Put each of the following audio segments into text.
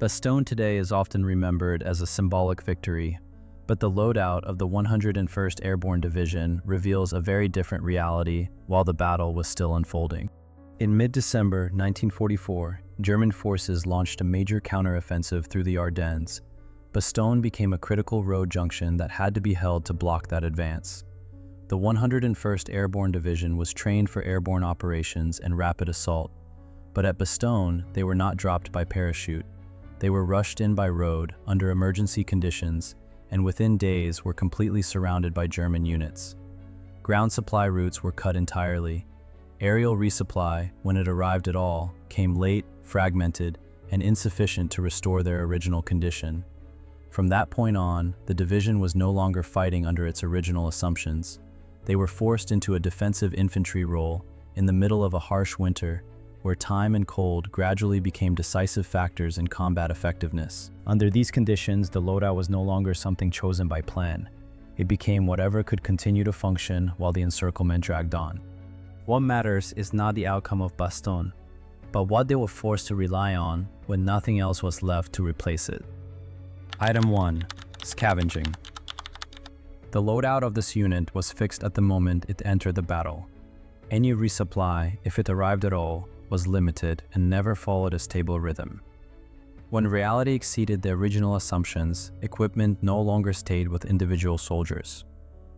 Bastogne today is often remembered as a symbolic victory, but the loadout of the 101st Airborne Division reveals a very different reality while the battle was still unfolding. In mid-December 1944, German forces launched a major counteroffensive through the Ardennes. Bastogne became a critical road junction that had to be held to block that advance. The 101st Airborne Division was trained for airborne operations and rapid assault, but at Bastogne, they were not dropped by parachute. They were rushed in by road under emergency conditions, and within days were completely surrounded by German units. Ground supply routes were cut entirely. Aerial resupply, when it arrived at all, came late, fragmented, and insufficient to restore their original condition. From that point on, the division was no longer fighting under its original assumptions. They were forced into a defensive infantry role in the middle of a harsh winter, where time and cold gradually became decisive factors in combat effectiveness. Under these conditions, the loadout was no longer something chosen by plan. It became whatever could continue to function while the encirclement dragged on. What matters is not the outcome of Bastogne, but what they were forced to rely on when nothing else was left to replace it. Item 1. Scavenging. The loadout of this unit was fixed at the moment it entered the battle. Any resupply, if it arrived at all, was limited and never followed a stable rhythm. When reality exceeded the original assumptions, equipment no longer stayed with individual soldiers.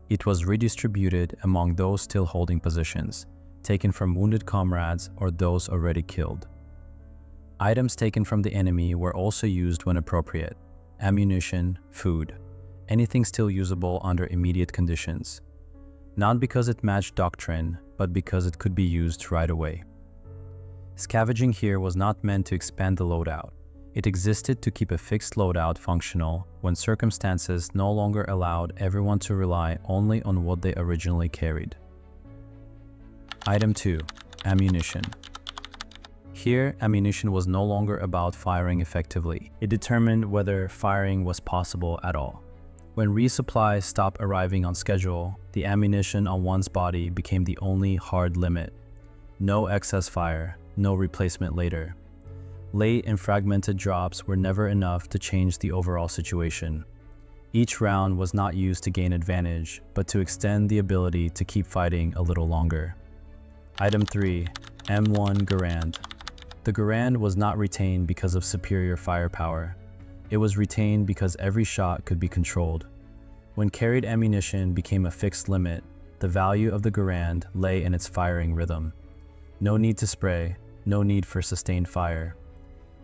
It was redistributed among those still holding positions, taken from wounded comrades or those already killed. Items taken from the enemy were also used when appropriate: ammunition, food, anything still usable under immediate conditions. Not because it matched doctrine, but because it could be used right away. Scavenging here was not meant to expand the loadout. It existed to keep a fixed loadout functional when circumstances no longer allowed everyone to rely only on what they originally carried. Item 2. Ammunition. Here, ammunition was no longer about firing effectively. It determined whether firing was possible at all. When resupplies stopped arriving on schedule, the ammunition on one's body became the only hard limit. No excess fire, no replacement later. Late and fragmented drops were never enough to change the overall situation. Each round was not used to gain advantage, but to extend the ability to keep fighting a little longer. Item 3. M1 Garand. The Garand was not retained because of superior firepower. It was retained because every shot could be controlled. When carried ammunition became a fixed limit, the value of the Garand lay in its firing rhythm. No need to spray, no need for sustained fire.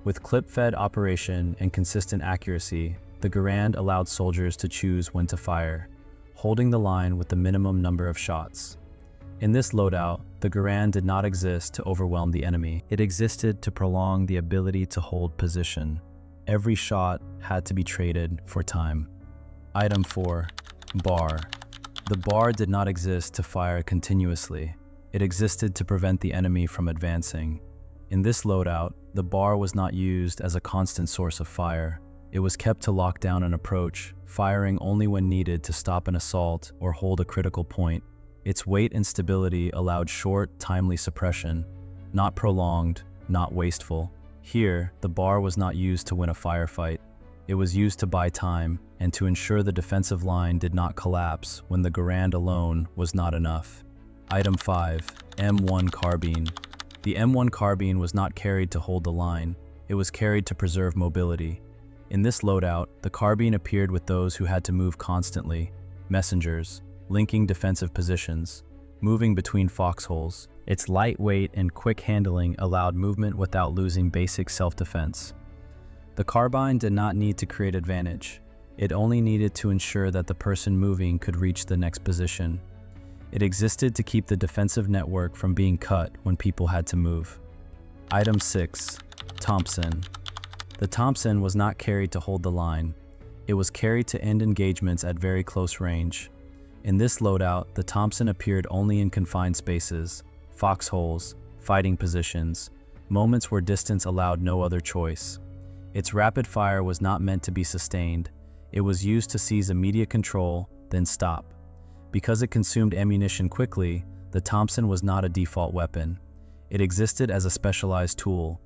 With clip-fed operation and consistent accuracy, the Garand allowed soldiers to choose when to fire, holding the line with the minimum number of shots. In this loadout, the Garand did not exist to overwhelm the enemy. It existed to prolong the ability to hold position. Every shot had to be traded for time. Item 4. Bar. The bar did not exist to fire continuously. It existed to prevent the enemy from advancing. In this loadout, the bar was not used as a constant source of fire. It was kept to lock down an approach, firing only when needed to stop an assault or hold a critical point. Its weight and stability allowed short, timely suppression, not prolonged, not wasteful. Here, the bar was not used to win a firefight. It was used to buy time and to ensure the defensive line did not collapse when the Garand alone was not enough. Item 5. M1 Carbine. The M1 Carbine was not carried to hold the line. It was carried to preserve mobility. In this loadout, the carbine appeared with those who had to move constantly: messengers, linking defensive positions, moving between foxholes. Its lightweight and quick handling allowed movement without losing basic self-defense. The carbine did not need to create advantage. It only needed to ensure that the person moving could reach the next position. It existed to keep the defensive network from being cut when people had to move. Item 6. Thompson. The Thompson was not carried to hold the line. It was carried to end engagements at very close range. In this loadout, the Thompson appeared only in confined spaces, foxholes, fighting positions, moments where distance allowed no other choice. Its rapid fire was not meant to be sustained. It was used to seize immediate control, then stop. Because it consumed ammunition quickly, the Thompson was not a default weapon. It existed as a specialized tool.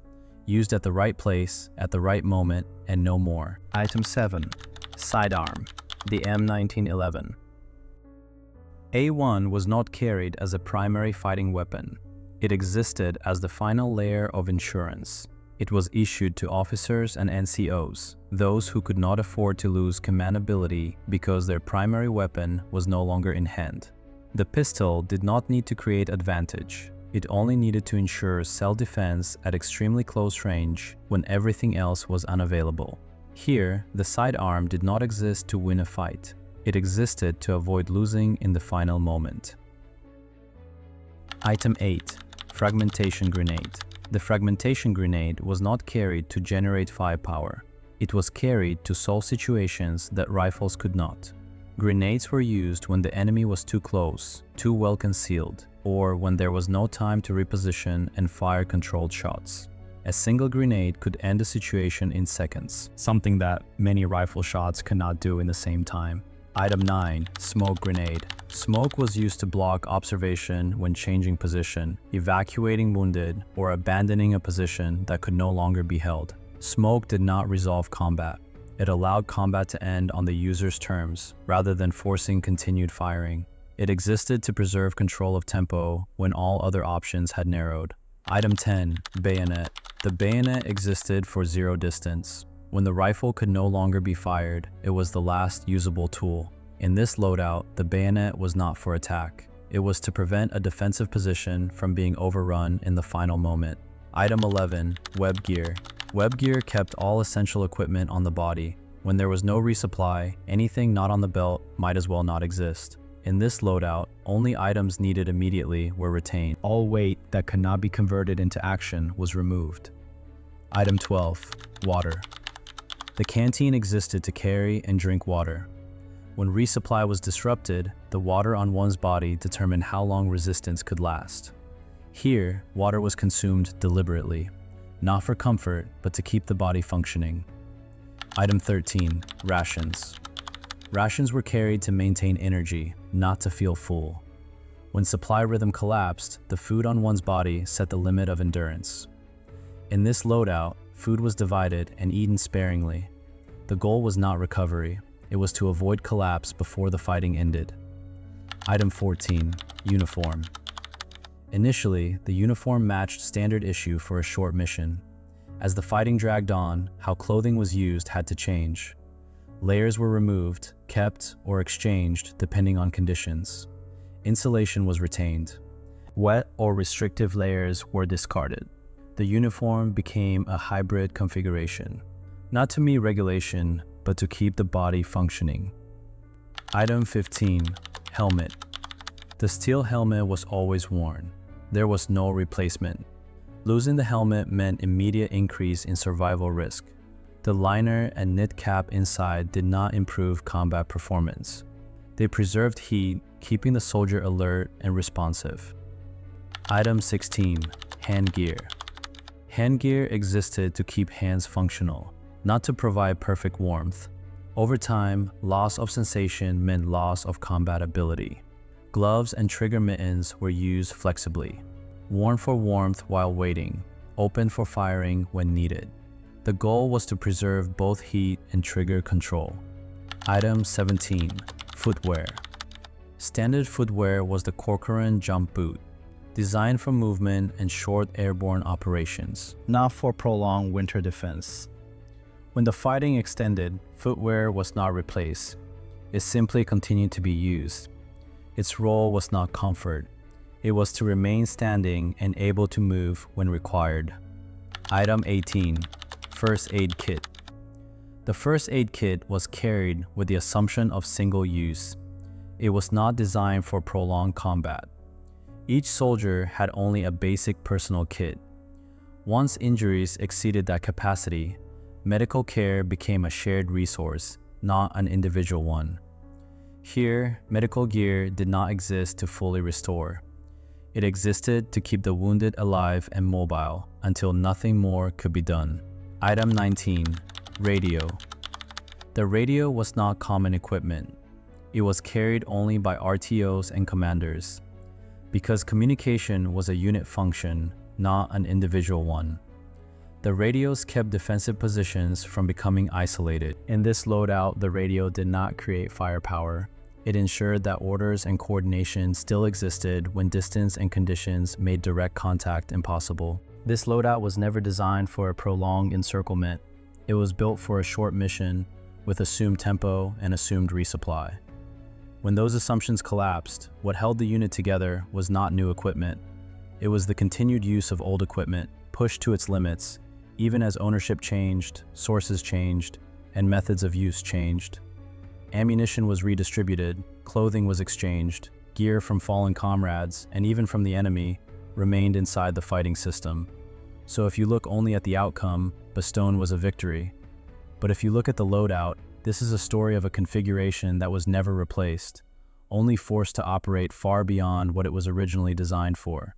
used at the right place, at the right moment, and no more. Item 7. Sidearm, the M1911. A1 was not carried as a primary fighting weapon. It existed as the final layer of insurance. It was issued to officers and NCOs, those who could not afford to lose commandability because their primary weapon was no longer in hand. The pistol did not need to create advantage. It only needed to ensure self-defense at extremely close range when everything else was unavailable. Here, the sidearm did not exist to win a fight. It existed to avoid losing in the final moment. Item 8. Fragmentation grenade. The fragmentation grenade was not carried to generate firepower. It was carried to solve situations that rifles could not. Grenades were used when the enemy was too close, too well concealed, or when there was no time to reposition and fire controlled shots. A single grenade could end a situation in seconds, something that many rifle shots cannot do in the same time. Item 9. Smoke grenade. Smoke was used to block observation when changing position, evacuating wounded, or abandoning a position that could no longer be held. Smoke did not resolve combat. It allowed combat to end on the user's terms, rather than forcing continued firing. It existed to preserve control of tempo when all other options had narrowed. Item 10. Bayonet. The bayonet existed for zero distance. When the rifle could no longer be fired, it was the last usable tool. In this loadout, the bayonet was not for attack. It was to prevent a defensive position from being overrun in the final moment. Item 11. Web gear. Web gear kept all essential equipment on the body. When there was no resupply, anything not on the belt might as well not exist. In this loadout, only items needed immediately were retained. All weight that could not be converted into action was removed. Item 12. Water. The canteen existed to carry and drink water. When resupply was disrupted, the water on one's body determined how long resistance could last. Here, water was consumed deliberately, not for comfort, but to keep the body functioning. Item 13. Rations. Rations were carried to maintain energy, not to feel full. When supply rhythm collapsed, the food on one's body set the limit of endurance. In this loadout, food was divided and eaten sparingly. The goal was not recovery. It was to avoid collapse before the fighting ended. Item 14. Uniform. Initially, the uniform matched standard issue for a short mission. As the fighting dragged on, how clothing was used had to change. Layers were removed, kept, or exchanged depending on conditions. Insulation was retained. Wet or restrictive layers were discarded. The uniform became a hybrid configuration, not to meet regulation, but to keep the body functioning. Item 15. Helmet. The steel helmet was always worn. There was no replacement. Losing the helmet meant immediate increase in survival risk. The liner and knit cap inside did not improve combat performance. They preserved heat, keeping the soldier alert and responsive. Item 16. Hand gear. Hand gear existed to keep hands functional, not to provide perfect warmth. Over time, loss of sensation meant loss of combat ability. Gloves and trigger mittens were used flexibly, worn for warmth while waiting, open for firing when needed. The goal was to preserve both heat and trigger control. Item 17. Footwear. Standard footwear was the Corcoran jump boot, designed for movement and short airborne operations, not for prolonged winter defense. When the fighting extended, footwear was not replaced. It simply continued to be used. Its role was not comfort. It was to remain standing and able to move when required. Item 18. First aid kit. The first aid kit was carried with the assumption of single use. It was not designed for prolonged combat. Each soldier had only a basic personal kit. Once injuries exceeded that capacity, medical care became a shared resource, not an individual one. Here, medical gear did not exist to fully restore. It existed to keep the wounded alive and mobile until nothing more could be done. Item 19. Radio. The radio was not common equipment. It was carried only by RTOs and commanders, because communication was a unit function, not an individual one. The radios kept defensive positions from becoming isolated. In this loadout, the radio did not create firepower. It ensured that orders and coordination still existed when distance and conditions made direct contact impossible. This loadout was never designed for a prolonged encirclement. It was built for a short mission with assumed tempo and assumed resupply. When those assumptions collapsed, what held the unit together was not new equipment. It was the continued use of old equipment, pushed to its limits, even as ownership changed, sources changed, and methods of use changed. Ammunition was redistributed, clothing was exchanged, gear from fallen comrades, and even from the enemy, remained inside the fighting system. So if you look only at the outcome, Bastogne was a victory. But if you look at the loadout, this is a story of a configuration that was never replaced, only forced to operate far beyond what it was originally designed for.